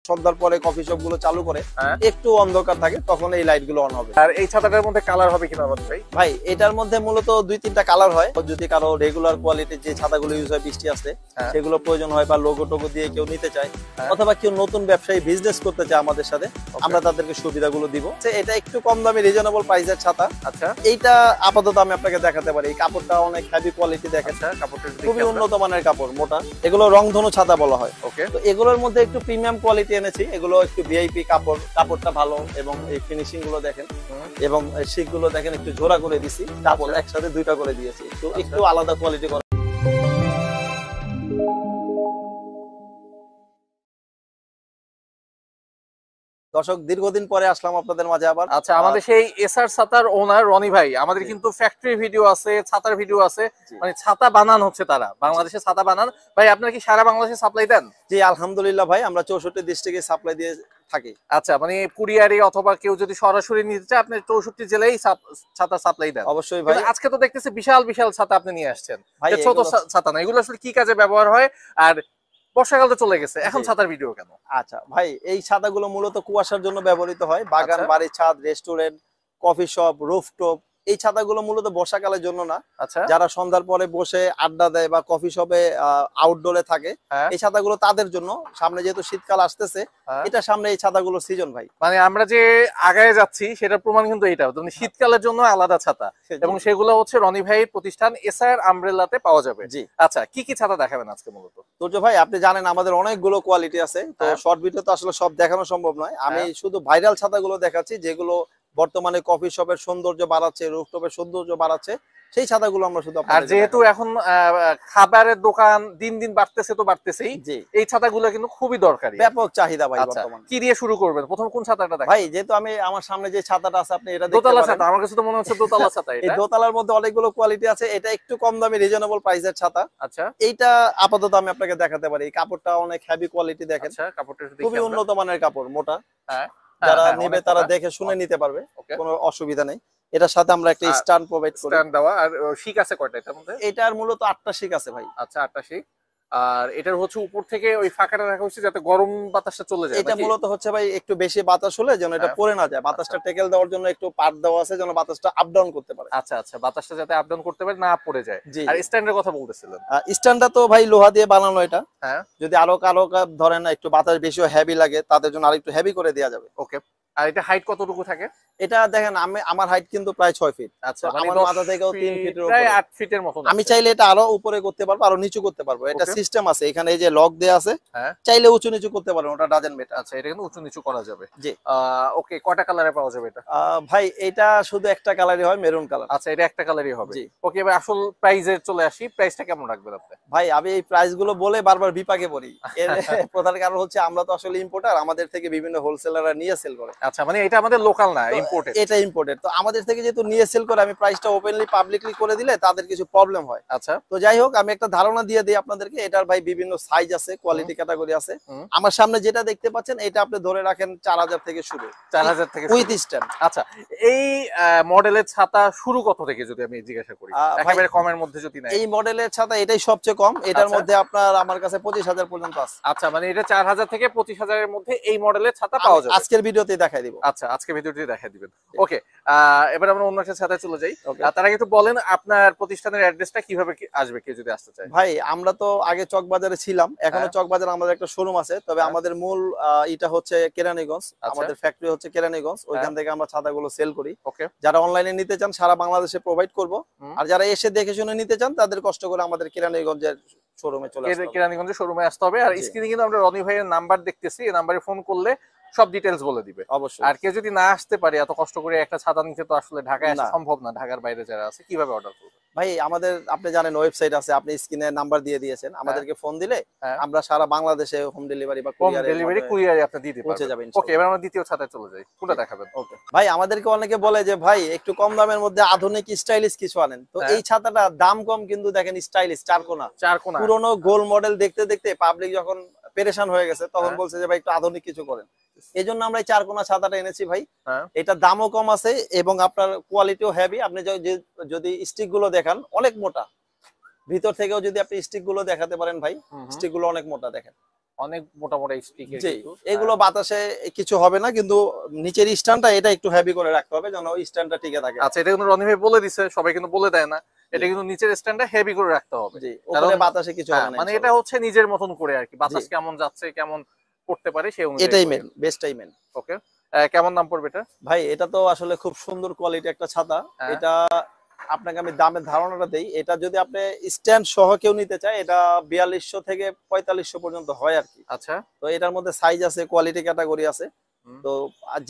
সন্ধ্যার পরে coffee shop গুলো চালু করে একটু অন্ধকার থাকে তখন এই লাইট গুলো অন হবে। আর এই ছাতাটার মধ্যে কালার হবে কিনা ভাই? ভাই এটার মধ্যে মূলত 2-3টা কালার হয়। যদি কারো রেগুলার কোয়ালিটির যে ছাতাগুলো ইউজ হয় বৃষ্টি আসতে সেগুলো প্রয়োজন হয় বা লোগো টোগো দিয়ে কেউ নিতে চায় অথবা কেউ নতুন ব্যবসায়ী বিজনেস করতে চায় আমাদের সাথে আমরা তাদেরকে সুবিধাগুলো দিব। এটা একটু কম দামি রিজনেবল প্রাইসের ছাতা। আচ্ছা, এইটা আপাতত আমি আপনাকে দেখাতে পারি। এই কাপড়টা অনেক হেভি কোয়ালিটি দেখেন, কাপড়টা খুবই উন্নত মানের কাপড়, মোটা। এগুলো রংধনু ছাতা বলা হয়। ওকে, তো এগুলোর মধ্যে একটু প্রিমিয়াম কোয়ালিটি এনেছি। এগুলো একটু ভিআইপি কাপড়, কাপড়টা ভালো এবং এই ফিনিশিং গুলো দেখেন এবং শিক গুলো দেখেন একটু জোড়া করে দিছি। কাপড় একসাথে দুইটা করে দিয়েছি, একটু আলাদা কোয়ালিটি করা। দর্শক দীর্ঘদিন পরে আসলাম আপনাদের মাঝে আবার। আচ্ছা, আমাদের সেই এসআর ছাতার ওনার রনি ভাই, আমাদের কিন্তু ফ্যাক্টরি ভিডিও আছে, ছাতার ভিডিও আছে, মানে ছাতা বানান হচ্ছে, তারা বাংলাদেশে ছাতা বানান। ভাই আপনারা কি সারা বাংলাদেশে সাপ্লাই দেন? জি আলহামদুলিল্লাহ ভাই, আমরা 64 ডিস্ট্রিক্টে সাপ্লাই দিয়ে থাকি। আচ্ছা, মানে কুরিয়ারে অথবা কেউ যদি সরাসরি নিতে চায় আপনি 64 জেলায় ছাতা সাপ্লাই দেন? অবশ্যই ভাই। আজকে তো দেখতেছি বিশাল বিশাল ছাতা আপনি নিয়ে আসছেন, ছোট ছাতা না, এগুলো আসলে কি কাজে ব্যবহার হয়? আর বর্ষাকাল তো চলে গেছে, এখন ছাতার ভিডিও কেন? আচ্ছা ভাই, এই ছাতাগুলো মূলত কুয়াশার জন্য ব্যবহৃত হয়। বাগান, বাড়ি, ছাদ, রেস্টুরেন্ট, কফি শপ, রুফটপ, এই ছাতাগুলো মূলত বর্ষাকালের জন্য না। আচ্ছা, যারা সন্ধ্যার পরে বসে আড্ডা দেয় বা কফি শপে আউটডোরে থাকে এই ছাতাগুলো তাদের জন্য। সামনে যেহেতু শীতকাল আসতেছে, এটা সামনে এই ছাতাগুলো সিজন ভাই। মানে আমরা যে আগায় যাচ্ছি সেটার প্রমাণ কিন্তু এটা, মানে শীতকালের জন্য আলাদা ছাতা, এবং সেগুলো হচ্ছে রনি ভাইয়ের প্রতিষ্ঠান এসআর আমব্রেলাতে পাওয়া যাবে। জি। আচ্ছা, কি কি ছাতা দেখাবেন আজকে মূলত? তোর্য ভাই, আপনি জানেন আমাদের অনেকগুলো কোয়ালিটি আছে, তো শর্ট ভিডিও তো আসলে সব দেখানো সম্ভব নয়। আমি শুধু ভাইরাল ছাতাগুলো দেখাচ্ছি যেগুলো বর্তমানে কফি শপের সৌন্দর্য বাড়াচ্ছে, রুফটপের সৌন্দর্য বাড়াচ্ছে, সেই ছাতাগুলো আমরা শুধু। আর যেহেতু এখন খাবারের দোকান দিন দিন বাড়তেছে, তো বাড়তেছেই, এই ছাতাগুলো কিন্তু খুবই দরকারি, ব্যাপক চাহিদা ভাই বর্তমানে। কি দিয়ে শুরু করবেন? প্রথম কোন ছাতাটা দেখেন? ভাই যেহেতু আমি আমার সামনে যে ছাতাটা আছে আপনি এটা দেখতে পারেন। দোতলা ছাতা, আমার কাছে তো মনে হচ্ছে দোতলা ছাতা। এই দোতলার মধ্যে অনেকগুলো কোয়ালিটি আছে। এটা একটু কম দামি রিজনেবল প্রাইসের ছাতা। আচ্ছা, এইটা আপাতত আমি আপনাকে দেখাতে পারি। এই কাপড়টা অনেক হেভি কোয়ালিটি দেখেন। আচ্ছা, কাপড়টা খুবই উন্নত মানের কাপড়, মোটা। যারা নেবে তারা দেখে শুনে নিতে পারবে, কোনো অসুবিধা নেই। এটার সাথে আমরা একটা স্ট্যান্ড প্রোভাইড করি। স্ট্যান্ড দেওয়া। আর শিক আছে কয়টা এটার মধ্যে? এটার মূলত 8টা শিক আছে ভাই। আচ্ছা, 8টা শিক। আর এটার হচ্ছে উপর থেকে ওই ফাঁকাটা রাখা হচ্ছে যাতে গরম বাতাসটা চলে যায়। এটা মূলত হচ্ছে ভাই একটু বেশি বাতাস হলে যেন এটা পড়ে না যায়, বাতাসটা টেকেল দেওয়ার জন্য একটু পাট দেওয়া আছে যেন বাতাসটা আপ ডাউন করতে পারে। আচ্ছা আচ্ছা, বাতাসটা যাতে আপ ডাউন করতে পারে, না পড়ে যায়। আর স্ট্যান্ডের কথা বলতেছিলেন? স্ট্যান্ডটা তো ভাই লোহা দিয়ে বানানো এটা। হ্যাঁ, যদি আরো কারো ধরেন একটু বাতাস বেশি হেভি লাগে তাদের জন্য আরেকটু হেভি করে দেওয়া যাবে। ওকে। আর এটা হাইট কতটুকু থাকে? এটা দেখেন আমার হাইট কিন্তু প্রায় 6 ফিট। আচ্ছা, মানে আমার মাথা থেকেও 3 ফিটের উপরে, প্রায় 8 ফিটের মতো। আমি চাইলে এটা আরো উপরে করতে পারবো, আরো নিচু করতে পারবো। এটা সিস্টেম আছে, এখানে এই যে লক দেয়া আছে, চাইলে উঁচু নিচু করতে পারবেন, ওটা ডাজেন্ট ম্যাটার। আচ্ছা, এটা কিন্তু উঁচু নিচু করা যাবে। জি। ওকে, কয়টা কালারে পাওয়া যাবে এটা? ভাই এটা শুধু একটা কালারই হয়, মেরুন কালার। আচ্ছা, এটা একটা কালারই হবে। ওকে, এবার আসল প্রাইজে চলে আসি। প্রাইসটা কেমন রাখবেন আপনি? ভাই আমি এই প্রাইস গুলো বলে বারবার বিপাকে পড়ি। এর প্রধান কারণ হচ্ছে আমরা তো আসলে ইম্পোর্টার, আমাদের থেকে বিভিন্ন হোলসেলাররা নিয়ে সেল করে। আচ্ছা, মানে এটা আমাদের লোকাল না, ইম্পোর্টেড। এটা ইম্পোর্টেড। তো আমাদের থেকে যেহেতু নিয়ে সেল করে, আমি প্রাইসটা ওপেনলি পাবলিকলি করে দিলে তাদের কিছু প্রবলেম হয়। আচ্ছা, তো যাই হোক, আমি একটা ধারণা দিয়ে দিই আপনাদেরকে। এটার ভাই বিভিন্ন সাইজ আছে, কোয়ালিটি ক্যাটাগরি আছে। আমার সামনে যেটা দেখতে পাচ্ছেন এটা আপনি ধরে রাখেন 4000 থেকে শুরু। 4000 থেকে উইথ স্ট্যান্ড। আচ্ছা, এই মডেলের ছাতা শুরু কত থেকে যদি আমি জিজ্ঞাসা করি? একেবারে কমের মধ্যে যদি না। এই মডেলের ছাতা এটাই সবচেয়ে কম। এটার মধ্যে আপনার আমার কাছে 25000 পর্যন্ত আছে। আচ্ছা, মানে এটা 4000 থেকে 25000 এর মধ্যে এই মডেলের ছাতা পাওয়া যাবে। আজকের ভিডিওতে দেখাই দিব। আচ্ছা, আজকের ভিডিওতে দেখাই দিবেন। ওকে, এবার আমরা অন্য একটা ছাতায় চলে যাই। তার আগে একটু বলেন আপনার প্রতিষ্ঠানের অ্যাড্রেসটা, কিভাবে আসবে কেউ যদি আসতে চায়? ভাই আমরা তো আগে চকবাজারে ছিলাম, এখনো চকবাজারে আমাদের একটা শোরুম আছে, তবে আমাদের মূল এটা হচ্ছে কেরানীগঞ্জ। আমাদের ফ্যাক্টরি হচ্ছে কেরানীগঞ্জ, ওইখান থেকে আমরা ছাতাগুলো সেল করি। ওকে, যারা অনলাইনে নিতে চান সারা বাংলাদেশে প্রোভাইড করব, আর যারা এসে দেখে শুনে নিতে চান তাদের কষ্ট করে আমাদের কেরানীগঞ্জের শোরুমে চলে আসতে হবে। কেরানীগঞ্জের শোরুমে আসতে হবে। আর স্ক্রিনে কিন্তু আমরা রনি ভাইয়ের নাম্বার দেখতেছি, এই নাম্বারে ফোন করলে সব ডিটেইলস বলে দিবে। অবশ্যই। আর কেউ যদি না আসতে পারে, এত কষ্ট করে একটা ছাতা নিতে তো আসলে ঢাকায় আসা সম্ভব না, ঢাকার বাইরে যারা আছে, কিভাবে অর্ডার করবে? ভাই আমাদের আপনি জানেন ওয়েবসাইট আছে, আপনি স্ক্রিনে নাম্বার দিয়ে দিয়েছেন, আমাদেরকে ফোন দিলে আমরা সারা বাংলাদেশে হোম ডেলিভারি বা কুরিয়ারে আপনি দিতে পৌঁছে যাবেন। ওকে, এবার আমরা দ্বিতীয় ছাতায় চলে যাই। কোনটা দেখাবেন? ওকে ভাই, আমাদেরকে অনেকে বলে যে ভাই একটু কম দামের মধ্যে আধুনিক স্টাইলিশ কিছু আনেন, তো এই ছাতাটা দাম কম কিন্তু দেখেন স্টাইলিশ, চারকোনা। পুরনো গোল মডেল দেখতে দেখতে পাবলিক যখন পেরেশান হয়ে গেছে তখন বলছে যে ভাই একটু আধুনিক কিছু করেন। এই জন্য আমরা এই চারকোনা ছাতাটা এনেছি ভাই। এটা দামও কম আছে এবং আপনার কোয়ালিটিও হেভি। আপনি যদি স্টিক গুলো দেখান অনেক মোটা, ভিতর থেকেও যদি আপনি স্টিক গুলো দেখাতে পারেন ভাই, স্টিক গুলো অনেক মোটা দেখেন, অনেক মোটা মোটা স্টিকের জি কিন্তু এগুলো বাতাসে কিছু হবে না, কিন্তু নিচের স্ট্যান্ডটা এটা একটু হেভি করে রাখতে হবে যেন ওই স্ট্যান্ডটা টিকে থাকে। আচ্ছা, এটা কিন্তু রনি ভাই বলে দিছে, সবাই কিন্তু বলে দেয় না, এটা কিন্তু নিচের স্ট্যান্ডটা হেভি করে রাখতে হবে। জি উপরে বাতাসে কিছু হবে না, মানে এটা হচ্ছে নিজের মতন করে আর কি, বাতাস কেমন যাচ্ছে কেমন করতে পারে সেই অনুযায়ী এটাই মেন, বেস্টটাই মেন। ওকে, কেমন দাম পড়বে এটা? ভাই এটা তো আসলে খুব সুন্দর কোয়ালিটি একটা ছাতা। এটা আপনাকে আমি দামের ধারণাটা দেই, এটা যদি আপনি স্ট্যান্ড সহ কেউ নিতে চায় এটা 4200 থেকে 4500 পর্যন্ত হয় আর কি। আচ্ছা, তো এটার মধ্যে সাইজ আছে, কোয়ালিটি ক্যাটাগরি আছে। তো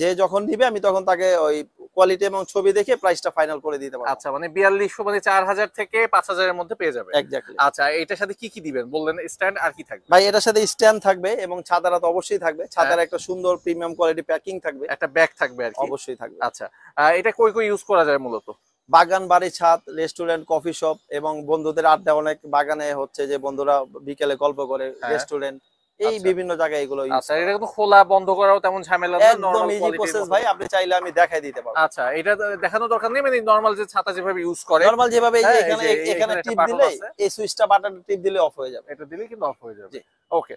যে যখন নিবে আমি তখন তাকে ওই কোয়ালিটি এবং ছবি দেখে প্রাইসটা ফাইনাল করে দিতে পারবো। আচ্ছা, মানে 4200 মানে 4000 থেকে 5000 এর মধ্যে পেয়ে যাবে। এক্স্যাক্টলি। আচ্ছা, এটার সাথে কি কি দিবেন বললেন? স্ট্যান্ড আর কি থাকবে? ভাই এটার সাথে স্ট্যান্ড থাকবে এবং ছাতাটা তো অবশ্যই থাকবে, ছাতার একটা সুন্দর প্রিমিয়াম কোয়ালিটি প্যাকিং থাকবে, একটা ব্যাগ থাকবে আর কি। অবশ্যই থাকবে। আচ্ছা, এটা কই কই ইউজ করা যায় মূলত? বাগান, বাড়ি, ছাদ, রেস্টুরেন্ট, কফি শপ এবং বন্ধুদের আড্ডা, অনেক বাগানে হচ্ছে যে বন্ধুরা বিকেলে গল্প করে, রেস্টুরেন্ট, এই বিভিন্ন জায়গায় এগুলো ইউজ। আচ্ছা, এটা কিন্তু খোলা বন্ধ করাও তেমন ঝামেলা না, একদম ইজি প্রসেস ভাই, আপনি চাইলে আমি দেখাই দিতে পারবো। আচ্ছা, এটা দেখানো দরকার নেই, মানে নরমাল যে ছাতা যেভাবে ইউজ করে নরমাল যেভাবে এখানে এখানে টিপ দিলে এই সুইচটা বাটন টিপ দিলে অফ হয়ে যাবে, এটা দিলে কিন্তু অফ হয়ে যাবে। ওকে,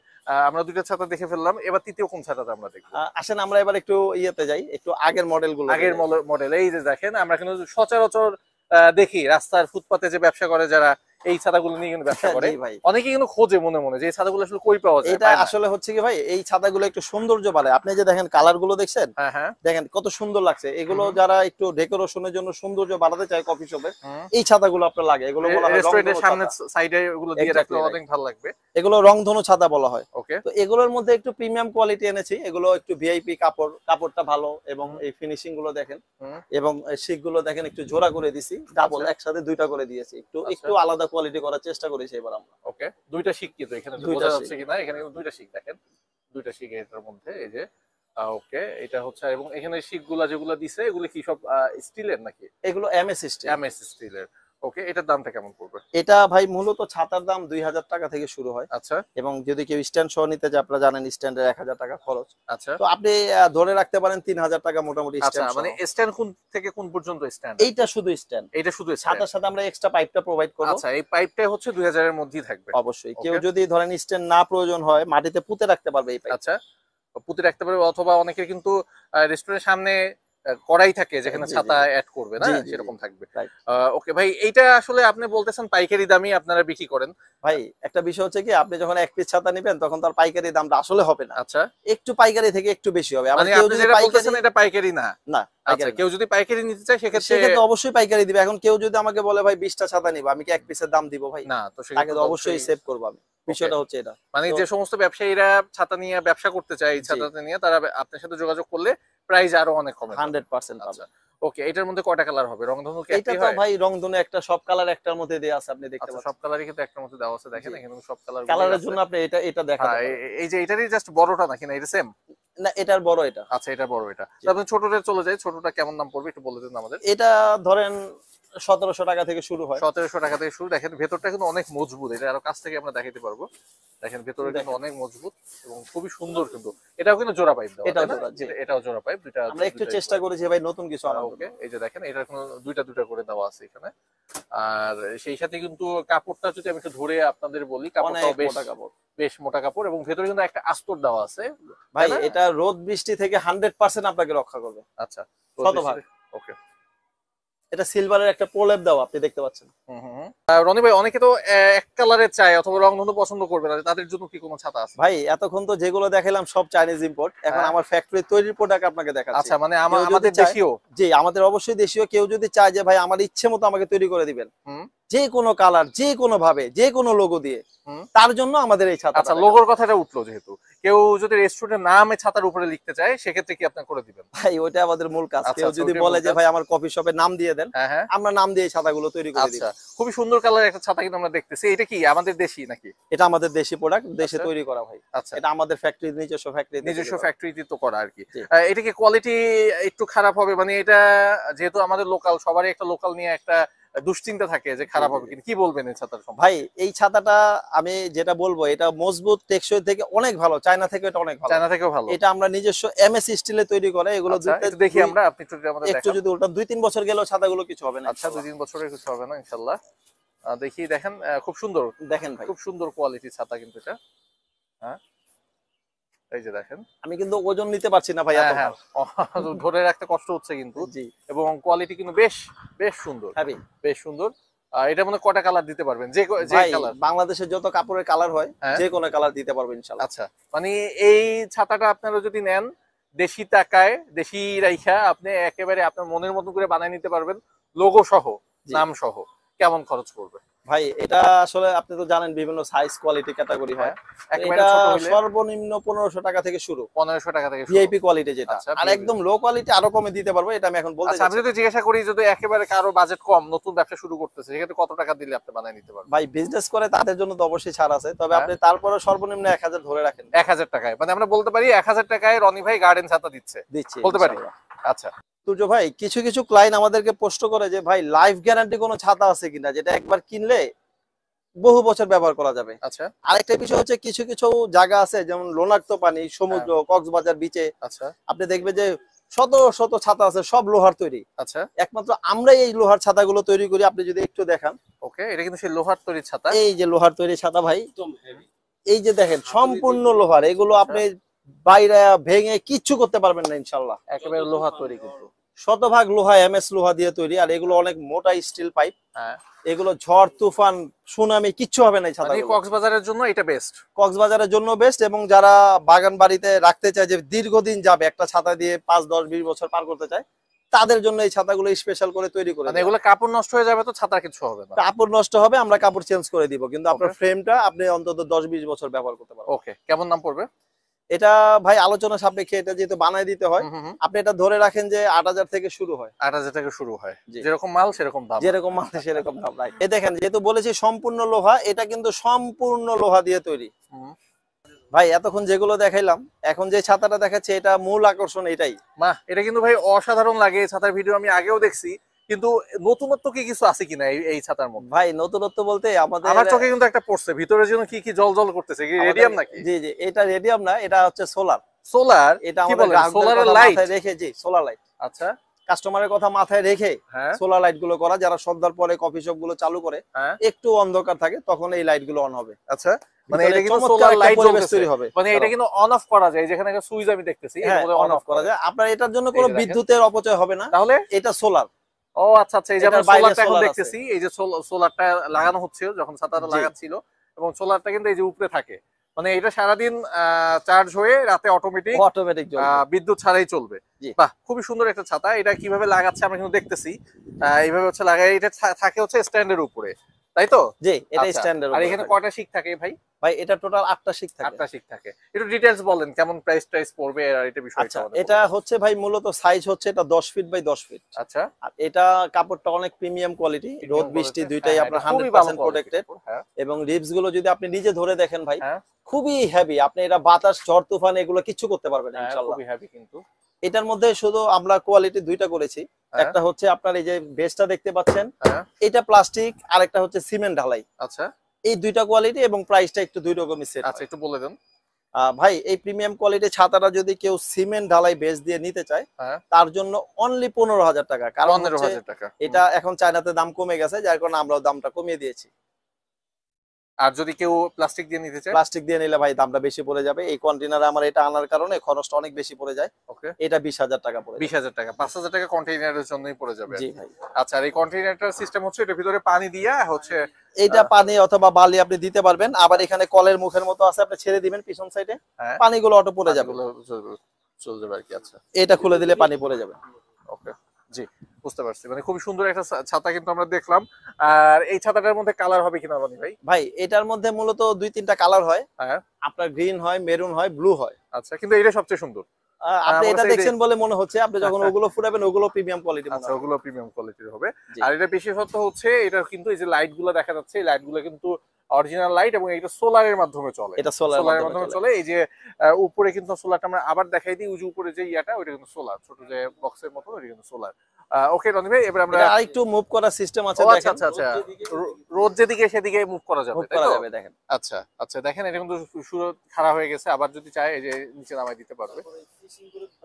আমরা দুটো ছাতা দেখে ফেললাম, এবার তৃতীয় কোন ছাতাটা আমরা দেখব? আসেন আমরা এবার একটু ইয়েতে যাই, একটু আগের মডেলগুলো। আগের মডেল, এই যে দেখেন আমরা কিন্তু সচরাচর দেখি রাস্তার ফুটপাতে যে ব্যবসা করে যারা, এই ছাতাগুলো নিয়ে কিন্তু ব্যবসা করে, অনেকেই কিন্তু খোঁজে মনে মনে যে এই ছাতাগুলো আসলে কই পাওয়া যায়। এটা আসলে হচ্ছে কি ভাই, এই ছাতাগুলো একটু সৌন্দর্য বাড়ায়। আপনি যে দেখেন কালার গুলো দেখছেন, দেখেন কত সুন্দর লাগছে। এগুলো যারা একটু ডেকোরেশনের জন্য সৌন্দর্য বাড়াতে চায় কফি শপে, এই ছাতাগুলো আপনার লাগে। এগুলো বলা হয় রেস্টুরেন্টের সামনে সাইডে এগুলো দিয়ে রাখলে অনেক ভালো লাগবে। এগুলো রংধনু ছাতা বলা হয়। ওকে, তো এগুলোর মধ্যে একটু প্রিমিয়াম কোয়ালিটি এনেছি, এগুলো একটু ভিআইপি কাপড়, কাপড়টা ভালো এবং এই ফিনিশিং গুলো দেখেন এবং শিক গুলো দেখেন একটু জোড়া করে দিছি, ডাবল একসাথে দুইটা করে দিয়েছি, একটু আলাদা কোয়ালিটি করার চেষ্টা করেছি এবার আমরা। ওকে, দুইটা শিক কিন্তু এখানে বোঝা যাচ্ছে কিনা, এখানে কিন্তু দুইটা শিক দেখেন, দুইটা শিক এটার মধ্যে, এই যে ওকে এটা হচ্ছে। এবং এখানে শিকগুলা যেগুলো দিছে এগুলো কি সব স্টিলের নাকি? এগুলো এমএস স্টিল। এমএস স্টিলের। ওকে, এটার দামটা কেমন পড়বে? এটা ভাই মূলত ছাতার দাম 2000 টাকা থেকে শুরু হয়। আচ্ছা, এবং যদি কেউ স্ট্যান্ড সহ নিতে চায়, আপনারা জানেন স্ট্যান্ডের 1000 টাকা খরচ। আচ্ছা, তো আপনি ধরে রাখতে পারেন 3000 টাকা মোটামুটি স্ট্যান্ড। মানে স্ট্যান্ড কোন থেকে কোন পর্যন্ত স্ট্যান্ড? এইটা শুধু স্ট্যান্ড, এটা শুধু ছাতার সাথে আমরা এক্সট্রা পাইপটা প্রোভাইড করব। আচ্ছা, এই পাইপটা হচ্ছে 2000 এর মধ্যেই থাকবে অবশ্যই। কেউ যদি ধরেন স্ট্যান্ড না প্রয়োজন হয়, মাটিতে পুঁতে রাখতে পারবে এই পাইপ। আচ্ছা, পুঁতে রাখতে পারবে, অথবা অনেকের কিন্তু রেস্টুরেন্টের সামনে কড়াই থাকে যেখানে ছাতা অ্যাড করবে না, সেরকম থাকবে। ওকে ভাই, এইটা আসলে আপনি বলতেছেন পাইকারি দামই আপনারা বিক্রি করেন? ভাই একটা বিষয় হচ্ছে কি, আপনি যখন এক পিস ছাতা নেবেন তখন তার পাইকারি দামটা আসলে হবে না। আচ্ছা, একটু পাইকারি থেকে একটু বেশি হবে। মানে আপনি যেটা বলতেছেন এটা পাইকারি না? না। আচ্ছা, কেউ যদি পাইকারি নিতে চায় সেক্ষেত্রে অবশ্যই পাইকারি দিবে। এখন কেউ যদি আমাকে বলে ভাই 20টা ছাতা নিব, আমি কি এক পিসের দাম দিব ভাই? না, তো তাকে তো অবশ্যই সেভ করব আমি। বিষয়টা হচ্ছে এটা। মানে যে সমস্ত ব্যবসায়ীরা ছাতা নিয়ে ব্যবসা করতে চায়, এই ছাতাটা নিয়ে তারা আপনার সাথে যোগাযোগ করলে প্রাইস আরো অনেক কমে 100% পাবে। আচ্ছা, ওকে, এটার মধ্যে কয়টা কালার হবে? রংধনু কি এটা তো ভাই রংধনু একটা, সব কালার একটার মধ্যে দেয়া আছে, আপনি দেখতে পাচ্ছেন। সব কালারই কিন্তু একটার মধ্যে দেওয়া আছে, দেখেন এখানে সব কালার। কালারের জন্য আপনি এটা দেখাতে পারেন। এই যে এটারই জাস্ট বড়টা নাকি না এটা সেম? না, এটার বড় এটা। আচ্ছা, এটা বড় এটা। তারপর ছোটটা চলে যায়, ছোটটা কেমন দাম পড়বে একটু বলে দিন আমাদের। এটা ধরেন 1700 টাকা থেকে শুরু হয়। 1700 টাকা থেকে শুরু। দেখেন ভেতরটা কিন্তু অনেক মজবুত, এটা আরো কাছ থেকে আমরা দেখাতে পারবো। দেখেন ভেতরে কিন্তু অনেক মজবুত এবং খুবই সুন্দর কিন্তু। এটাও কিন্তু জোড়া পাইপ দেওয়া, এটাও জোড়া পাইপ, দুইটা। আমরা একটু চেষ্টা করেছি ভাই নতুন কিছু আনার। ওকে, এই যে দেখেন এটা কোনো দুইটা করে দেওয়া আছে এখানে। আর সেই সাথে কিন্তু কাপড়টা যদি আমি একটু ধরে আপনাদের বলি, কাপড়টাও বেশ মোটা কাপড় এবং ভেতরে কিন্তু একটা আস্তর দেওয়া আছে ভাই। এটা রোদ বৃষ্টি থেকে 100% আপনাকে রক্ষা করবে। আচ্ছা, শতভাগ। ওকে, এটা সিলভারের একটা প্রলেপ দাও, আপনি দেখতে পাচ্ছেন। রনি ভাই, অনেকে তো এক কালারের চায় অথবা রংধনু পছন্দ করবে না, তাদের জন্য কি কোনো ছাতা আছে? ভাই এতক্ষণ তো যেগুলো দেখাইলাম সব চাইনিজ ইম্পোর্ট, এখন আমার ফ্যাক্টরি তৈরির প্রোডাক্ট আপনাকে দেখাচ্ছি। আচ্ছা, মানে আমাদের দেশীয়? জি, আমাদের অবশ্যই দেশীয়। কেউ যদি চায় যে ভাই আমার ইচ্ছে মতো আমাকে তৈরি করে দিবেন, যে কোনো কালার, যে কোনো ভাবে, যে কোনো লোগো দিয়ে, তার জন্য আমাদের এই ছাতা। আচ্ছা, লোগোর কথাটা উঠলো, যেহেতু কেউ যদি রেস্টুরেন্টের নামে ছাতার উপরে লিখতে চায় সেক্ষেত্রে কি আপনি করে দিবেন? ভাই ওইটা আমাদের মূল কাজ। কেউ যদি বলে যে ভাই আমার কফি শপের নাম দিয়ে দেন, আমরা নাম দিয়ে ছাতাগুলো তৈরি করে দিই। আচ্ছা, খুবই সুন্দর কালার একটা ছাতা কিন্তু আমরা দেখতেছি। এটা কি আমাদের দেশি নাকি? এটা আমাদের দেশি প্রোডাক্ট, দেশে তৈরি করা ভাই। আচ্ছা, এটা আমাদের ফ্যাক্টরি, নিজস্ব ফ্যাক্টরিতে তো করা আর কি। এটা কি কোয়ালিটি একটু খারাপ হবে? মানে এটা যেহেতু আমাদের লোকাল, সবারই একটা লোকাল নিয়ে একটা দুশ্চিন্তা থাকে যে খারাপ হবে, কিন্তু কি বলবেন এই ছাতার সম্পর্কে? ভাই এই ছাতাটা আমি যেটা বলবো, এটা মজবুত, টেকসই থেকে অনেক ভালো। চায়না থেকে এটা অনেক ভালো। চায়না থেকেও ভালো। এটা আমরা নিজস্ব এমএস স্টিলে তৈরি করে। এগুলো দেখি আমরা, আপনি একটু যদি ওটা 2-3 বছর গেলেও ছাতাগুলো কিছু হবে না। আচ্ছা, 2-3 বছরের কিছু হবে না ইনশাআল্লাহ। দেখি, দেখেন খুব সুন্দর, দেখেন ভাই, খুব সুন্দর কোয়ালিটির ছাতা কিন্তু এটা। হ্যাঁ, এই যে দেখেন আমি কিন্তু ওজন নিতে পারছি না ভাই, হ্যাঁ ধরে রাখতে কষ্ট হচ্ছে কিন্তু। জি, এবং কোয়ালিটি কিন্তু বেশ বেশ সুন্দর, হ্যাভি, বেশ সুন্দর। এটা মনে কয়টা কালার দিতে পারবেন? যে যে ভাই কালার বাংলাদেশের যত কাপড়ের কালার হয় যে কোনো কালার দিতে পারবো ইনশাআল্লাহ। আচ্ছা, মানে এই ছাতাটা আপনারা যদি নেন দেশি টাকায়, দেশি রাইখা আপনি একেবারে আপনার মনের মতো করে বানিয়ে নিতে পারবেন, লোগো সহ, নাম সহ। কেমন খরচ পড়বে ভাই? এটা আসলে আপনি তো জানেন বিভিন্ন সাইজ কোয়ালিটি ক্যাটাগরি হয়। একেবারে এটা ছোট হইলে সর্বনিম্ন 1500 টাকা থেকে শুরু, 1500 টাকা থেকে শুরু। ভিআইপি কোয়ালিটি যেটা। আচ্ছা, আর একদম লো কোয়ালিটি আরো কমে দিতে পারবো, এটা আমি এখন বলতে আচ্ছা, আমি চাচ্ছি। যদি জিজ্ঞাসা করি যদি একেবারে কারো বাজেট কম, নতুন ব্যবসা শুরু করতেছে, সেক্ষেত্রে কত টাকা দিলে আপনি বানিয়ে নিতে পারবেন? ভাই বিজনেস করে তাদের জন্য তো অবশ্যই ছাড় আছে, তবে আপনি তারপরে সর্বনিম্ন 1000 ধরে রাখেন। 1000 টাকায়, মানে আমরা বলতে পারি 1000 টাকায় রনি ভাই গার্ডেন ছাতা দিচ্ছে, বলতে পারি। আচ্ছা তুর্য ভাই, কিছু কিছু ক্লায়েন্ট আমাদেরকে প্রশ্ন করে যে ভাই লাইফ গ্যারান্টি কোনো ছাতা আছে কিনা, যেটা একবার কিনলে বহু বছর ব্যবহার করা যাবে। আচ্ছা, আরেকটা বিষয় হচ্ছে কিছু কিছু জায়গা আছে যেমন লোনাক্ত পানি, সমুদ্র, কক্সবাজার বিচে আচ্ছা, আপনি দেখবেন যে শত শত ছাতা আছে, সব লোহার তৈরি। আচ্ছা, একমাত্র আমরাই এই লোহার ছাতাগুলো তৈরি করি। আপনি যদি একটু দেখান, ওকে, এটা কিন্তু সেই লোহার তৈরি ছাতা। এই যে লোহার তৈরি ছাতা ভাই, এই যে দেখেন সম্পূর্ণ লোহার, এগুলো আপনি বাইরে ভেঙে কিচ্ছু করতে পারবেন না ইনশাল্লাহ। একেবারে লোহার তৈরি কিন্তু, শতভাগ লোহা, এমএস লোহা দিয়ে তৈরি। আর এগুলো অনেক মোটা স্টিল পাইপ। হ্যাঁ, এগুলো ঝড় তুফান সুনামি কিচ্ছু হবে না এই ছাতা। কক্সবাজারের জন্য এটা বেস্ট, কক্সবাজারের জন্য বেস্ট। এবং যারা বাগান বাড়িতে রাখতে চায়, যে দীর্ঘদিন যাবে একটা ছাতা দিয়ে 5, 10, 20 বছর পার করতে চায়, তাদের জন্য এই ছাতাগুলো স্পেশাল করে তৈরি করে। মানে এগুলো কাপড় নষ্ট হয়ে যাবে তো ছাতা কিছু হবে না? কাপড় নষ্ট হবে, আমরা কাপড় চেঞ্জ করে দিব, কিন্তু আপনার ফ্রেমটা আপনি অন্তত 10-20 বছর ব্যবহার করতে পারবেন। ওকে, কেমন দাম পড়বে এটা ভাই আলোচনা সাপেক্ষে, এটা যেহেতু বানায় দিতে হয়, আপনি এটা ধরে রাখেন যে 8000 থেকে শুরু হয়। 8000 থেকে শুরু হয়, যেরকম মাল সেরকম দাম, যেরকম মাল সেরকম দাম। রাইট, এই দেখেন যেহেতু বলেছি সম্পূর্ণ লোহা, এটা কিন্তু সম্পূর্ণ লোহা দিয়ে তৈরি। ভাই এতক্ষণ যেগুলো দেখাইলাম, এখন যে ছাতাটা দেখাচ্ছে এটা মূল আকর্ষণ এটাই। বাহ, এটা কিন্তু ভাই অসাধারণ লাগে। এই ছাতার ভিডিও আমি আগেও দেখছি, কিন্তু নতুনত্ব কি কিছু আছে কিনা এই ছাতার মধ্যে? ভাই নতুনত্ব বলতে আমার চোখে কিন্তু একটা পড়ছে, ভিতরের জন্য কি কি জল করতেছে, কি রেডিয়াম নাকি? জি জি, এটা রেডিয়াম না, এটা হচ্ছে সোলার। সোলার? এটা আমাদের সোলারের লাইট রেখে, জি সোলার লাইট। আচ্ছা, কাস্টমারের কথা মাথায় রেখে সোলার লাইট গুলো করা, যারা সন্ধ্যার পরে কফি শপ গুলো চালু করে একটু অন্ধকার থাকে তখন এই লাইট গুলো অন হবে। আচ্ছা, মানে এটা কিন্তু সোলার লাইট তৈরি হবে, মানে এটা কিন্তু অন অফ করা যায়, যেখানে একটা সুইচ আমি দেখতেছি অন অফ করা যায়। আপনার এটার জন্য কোনো বিদ্যুতের অপচয় হবে না, তাহলে এটা সোলার। ও আচ্ছা আচ্ছা, এই যে আমরা সোলারটা এখন দেখতেছি, এই যে সোলারটা লাগানো হচ্ছে যখন ছাতাটা লাগাচ্ছিল, এবং সোলারটা কিন্তু এই যে উপরে থাকে, মানে এটা সারাদিন চার্জ হয়ে রাতে অটোমেটিক বিদ্যুৎ ছাড়াই চলবে। বাহ, খুবই সুন্দর একটা ছাতা। এটা কিভাবে লাগাচ্ছে আমরা কিন্তু দেখতেছি, এইভাবে হচ্ছে লাগাই, এটা থাকে হচ্ছে স্ট্যান্ডের উপরে, তাই তো? জি, এটা স্ট্যান্ডার্ড। আর এখানে কয়টা শিক থাকে ভাই? ভাই এটা টোটাল 8টা শিক থাকে। 8টা শিক থাকে। একটু ডিটেইলস বলেন, কেমন প্রাইস পড়বে আর এটা বিষয়টা। আচ্ছা, এটা হচ্ছে ভাই মূলত সাইজ হচ্ছে এটা 10 ফিট বাই 10 ফিট। আচ্ছা, আর এটা কাপড়টা অনেক প্রিমিয়াম কোয়ালিটি, রোদ বৃষ্টি দুইটাই আপনার 100% প্রোটেক্টেড। এবং রিবস গুলো যদি আপনি নিজে ধরে দেখেন ভাই, খুবই হেভি। আপনি এটা বাতাস, ঝড় তুফান এগুলো কিচ্ছু করতে পারবেন না ইনশাআল্লাহ। খুবই হেভি কিন্তু। এটার মধ্যে শুধু আমরা কোয়ালিটি দুইটা করেছি, একটা হচ্ছে আপনার এই যে বেসটা দেখতে পাচ্ছেন, এটা প্লাস্টিক, আর একটা হচ্ছে সিমেন্ট ঢালাই। আচ্ছা, এই দুইটা কোয়ালিটি এবং প্রাইসটা একটু দুই রকমই সেট। আচ্ছা, একটু বলে দেন ভাই। এই প্রিমিয়াম কোয়ালিটি ছাতাটা যদি কেউ সিমেন্ট ঢালাই বেস দিয়ে নিতে চায়, তার জন্য অনলি 15000 টাকা। কারণ এটা এখন চায়নাতে দাম কমে গেছে, যার কারণে আমরাও দামটা কমিয়ে দিয়েছি। আর যদি কেউ প্লাস্টিক দিয়ে নিতে চায়? প্লাস্টিক দিয়ে নিলে ভাই দামটা বেশি পড়ে যাবে। এই কন্টেইনারে আমার এটা আনার কারণে খরচটা অনেক বেশি পড়ে যায়। ওকে, এটা 20000 টাকা পড়ে। 20000 টাকা, 5000 টাকা কন্টেইনারের জন্যই পড়ে যাবে। জি ভাই। আচ্ছা, আর এই কন্টেইনারটার সিস্টেম হচ্ছে এটার ভিতরে পানি দিয়া হচ্ছে, এইটা পানি অথবা বালি আপনি দিতে পারবেন। আবার এখানে কলের মুখের মতো আছে, আপনি ছেড়ে দিবেন পিছন সাইডে, পানিগুলো অটো পড়ে যাবে, চলে যাবে আর কি। আচ্ছা, এটা খুলে দিলে পানি পড়ে যাবে। ওকে, জি বুঝতে পারছি। মানে খুব সুন্দর একটা ছাতা কিন্তু আমরা দেখলাম। আর এই ছাতাটার মধ্যে কালার হবে কিনা রনি ভাই? ভাই এটার মধ্যে মূলত 2-3টা কালার হয়। আপনার গ্রিন হয়, মেরুন হয়, ব্লু হয়। আচ্ছা, কিন্তু এটা সবচেয়ে সুন্দর। আপনি এটা দেখছেন বলে মনে হচ্ছে, আপনি যখন ওগুলো ফুটাবেন ওগুলো প্রিমিয়াম কোয়ালিটি মনে হবে। আচ্ছা, ওগুলো প্রিমিয়াম কোয়ালিটির হবে। আর এটা বিশেষত হচ্ছে এটা কিন্তু এই যে লাইট গুলো দেখা যাচ্ছে, এই লাইট গুলো কিন্তু অরিজিনাল লাইট, এবং এটা সোলারের মাধ্যমে চলে। এটা সোলারের মাধ্যমে চলে। এই যে উপরে কিন্তু সোলারটা আমরা আবার দেখাই দিই, ওই যে উপরে যে ইয়াটা ওইটা কিন্তু সোলার, ছোট যে বক্সের মতো, ওইটা কিন্তু সোলার। ওকে রনি ভাই, এবার আমরা আরেকটু মুভ করার সিস্টেম আছে দেখেন। আচ্ছা আচ্ছা, রোদ যেদিকে সেদিকে মুভ করা যাবে, মুভ করা যাবে দেখেন। আচ্ছা আচ্ছা, দেখেন এটা কিন্তু শুরু খারাপ হয়ে গেছে, আবার যদি চাই এই যে নিচে নামাই দিতে পারবে।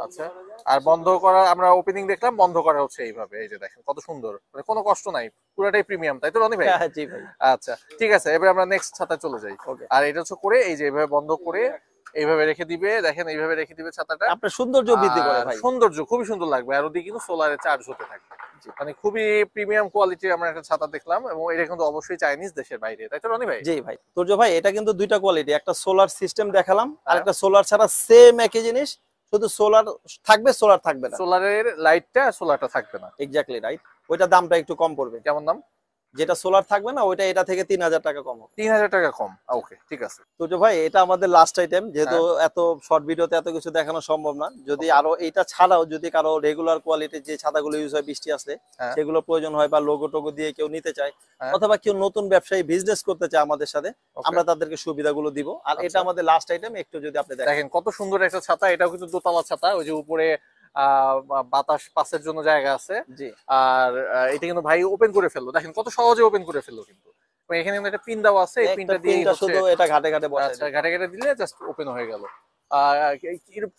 আচ্ছা, আর বন্ধ করা, আমরা ওপেনিং দেখলাম, বন্ধ করা হচ্ছে এইভাবে। এই যে দেখেন কত সুন্দর, মানে কোনো কষ্ট নাই, পুরোটাই প্রিমিয়াম, তাই তো রনি ভাই? জি ভাই। আচ্ছা ঠিক আছে, এবার আমরা নেক্সট ছাতায় চলে যাই। আর এটা হচ্ছে করে এই যে এভাবে বন্ধ করে এইভাবে রেখে দিবে, দেখেন এইভাবে রেখে দিবে ছাতাটা, আপনার সৌন্দর্য বৃদ্ধি করে ভাই। সৌন্দর্য খুবই সুন্দর লাগবে, আর ওদিকে কিন্তু সোলারে চার্জ হতে থাকবে। মানে খুবই প্রিমিয়াম কোয়ালিটির আমরা একটা ছাতা দেখলাম, এবং এটা কিন্তু অবশ্যই চাইনিজ, দেশের বাইরে, তাই তো রনি ভাই? জি ভাই তুর্য ভাই, এটা কিন্তু দুইটা কোয়ালিটি, একটা সোলার সিস্টেম দেখালাম আর একটা সোলার ছাড়া সেম একই জিনিস, শুধু সোলার থাকবে সোলার থাকবে না, সোলারের লাইটটা সোলারটা থাকবে না। Exactly right. ওইটা দামটা একটু কম পড়বে। কেমন দাম? যেটা সোলার থাকবে না ওইটা এটা থেকে 3000 টাকা কম হবে। 3000 টাকা কম, ওকে ঠিক আছে। তুর্য ভাই এটা আমাদের লাস্ট আইটেম, যেহেতু এত শর্ট ভিডিওতে এত কিছু দেখানো সম্ভব না, যদি আরো এইটা ছাড়াও যদি কারো রেগুলার কোয়ালিটির যে ছাতাগুলো ইউজ হয় বৃষ্টি আসলে সেগুলো প্রয়োজন হয়, বা লোগো টোগো দিয়ে কেউ নিতে চায়, অথবা কেউ নতুন ব্যবসায়ী বিজনেস করতে চায় আমাদের সাথে, আমরা তাদেরকে সুবিধাগুলো দিব। আর এটা আমাদের লাস্ট আইটেম, একটু যদি আপনি দেখেন কত সুন্দর একটা ছাতা, এটাও কিন্তু দোতলা ছাতা, ওই যে উপরে বাতাস পাসের জন্য জায়গা আছে। আর এটা কিন্তু ভাই ওপেন করে ফেললো, দেখেন কত সহজে ওপেন করে ফেললো, কিন্তু এখানে কিন্তু একটা পিন দেওয়া আছে, এই পিনটা দিয়ে শুধু এটা ঘাটে ঘাটে বসায়, আচ্ছা ঘাটে ঘাটে দিলে জাস্ট ওপেন হয়ে গেল।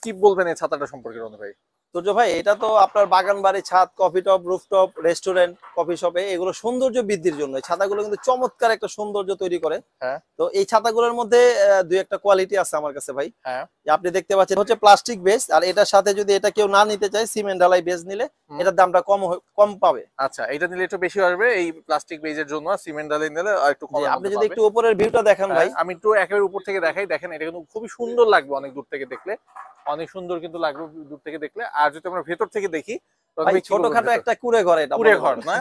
কি বলবেন এই ছাতাটা সম্পর্কে রনি ভাই? তুর্য ভাই এটা তো আপনার বাগান বাড়ি, ছাদ, coffee top, rooftop, restaurant, coffee শপে এগুলো সৌন্দর্য বৃদ্ধির জন্য এই ছাতাগুলো কিন্তু চমৎকার একটা সৌন্দর্য তৈরি করে। তো এই ছাতাগুলোর মধ্যে দুই একটা কোয়ালিটি আছে আমার কাছে ভাই, আপনি দেখতে পাচ্ছেন হচ্ছে প্লাস্টিক বেস, আর এটার সাথে যদি এটা কেউ না নিতে চায় সিমেন্ট ঢালাই বেস নিলে এটার দামটা কম পাবে। আচ্ছা এটা নিলে একটু বেশি আসবে, এই প্লাস্টিক বেজের জন্য সিমেন্ট ঢালাই নিলে একটু কম। আপনি যদি একটু উপরের ভিউটা দেখান ভাই, আমি একটু একেবারে উপর থেকে দেখাই, দেখেন এটা কিন্তু খুবই সুন্দর লাগবে, অনেক দূর থেকে দেখলে অনেক সুন্দর কিন্তু লাগবে দূর থেকে দেখলে। আর যদি আমরা ভেতর থেকে দেখি, ছোটখাটো একটা কুড়ে ঘর, এটা কুড়ে ঘর না,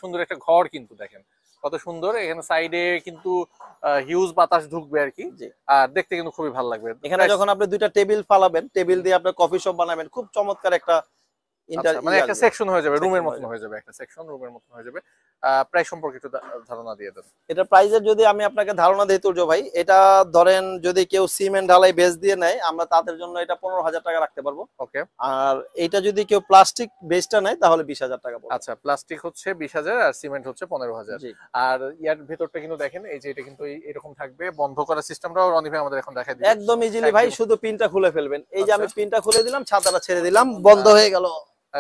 সুন্দর একটা ঘর কিন্তু দেখেন কত সুন্দর, এখানে সাইডে কিন্তু হিউজ বাতাস ঢুকবে আর কি, আর দেখতে কিন্তু খুবই ভালো লাগবে। এখানে যখন আপনি দুইটা টেবিল ফালাবেন, টেবিল দিয়ে আপনি কফি শপ বানাবেন, খুব চমৎকার একটা মানে একটা সেকশন হয়ে যাবে, রুমের মতন হয়ে যাবে, একটা সেকশন রুমের মতন হয়ে যাবে। প্রাইস সম্পর্কে একটু ধারণা দিয়ে দেন। এটা প্রাইসের যদি আমি আপনাকে ধারণা দিই তুর্য ভাই, এটা ধরেন যদি কেউ সিমেন্ট ঢালাই বেস দিয়ে নেয়, আমরা তাদের জন্য এটা 15000 টাকা রাখতে পারবো। ওকে। আর এটা যদি কেউ প্লাস্টিক বেসটা নেয় তাহলে 20000 টাকা পড়বে। আচ্ছা প্লাস্টিক হচ্ছে 20000 আর সিমেন্ট হচ্ছে 15000। আর ইয়ার ভেতরটা কিন্তু দেখেন, এই যে এটা কিন্তু এরকম থাকবে, বন্ধ করার সিস্টেমটাও রনি ভাই আমাদের এখন দেখাই দিবেন একদম ইজিলি ভাই, শুধু পিনটা খুলে ফেলবেন। এই যে আমি পিনটা খুলে দিলাম, ছাতাটা ছেড়ে দিলাম, বন্ধ হয়ে গেল।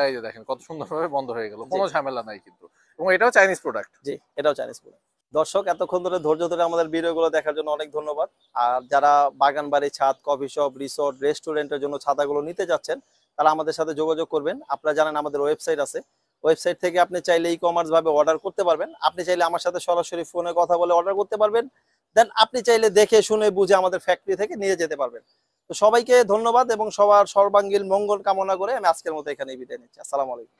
এই যে দেখেন কত সুন্দরভাবে বন্ধ হয়ে গেল, কোনো ঝামেলা নাই কিন্তু, এবং এটাও চাইনিজ প্রোডাক্ট। জি এটাও চাইনিজ প্রোডাক্ট। দর্শক এতক্ষণ ধরে ধৈর্য ধরে আমাদের ভিডিওগুলো দেখার জন্য অনেক ধন্যবাদ। আর যারা বাগান বাড়ি, ছাদ, কফি শপ, রিসোর্ট, রেস্টুরেন্টের জন্য ছাতাগুলো নিতে যাচ্ছেন, তারা আমাদের সাথে যোগাযোগ করবেন। আপনারা জানেন আমাদের ওয়েবসাইট আছে, ওয়েবসাইট থেকে আপনি চাইলে ই-কমার্স ভাবে অর্ডার করতে পারবেন। আপনি চাইলে আমার সাথে সরাসরি ফোনে কথা বলে অর্ডার করতে পারবেন, দেন আপনি চাইলে দেখে শুনে বুঝে আমাদের ফ্যাক্টরি থেকে নিয়ে যেতে পারবেন। তো সবাইকে ধন্যবাদ এবং সবার সর্বাঙ্গীন মঙ্গল কামনা করে আমি আজকের মতো এখানেই বিদায় নিচ্ছি। আসসালামু আলাইকুম।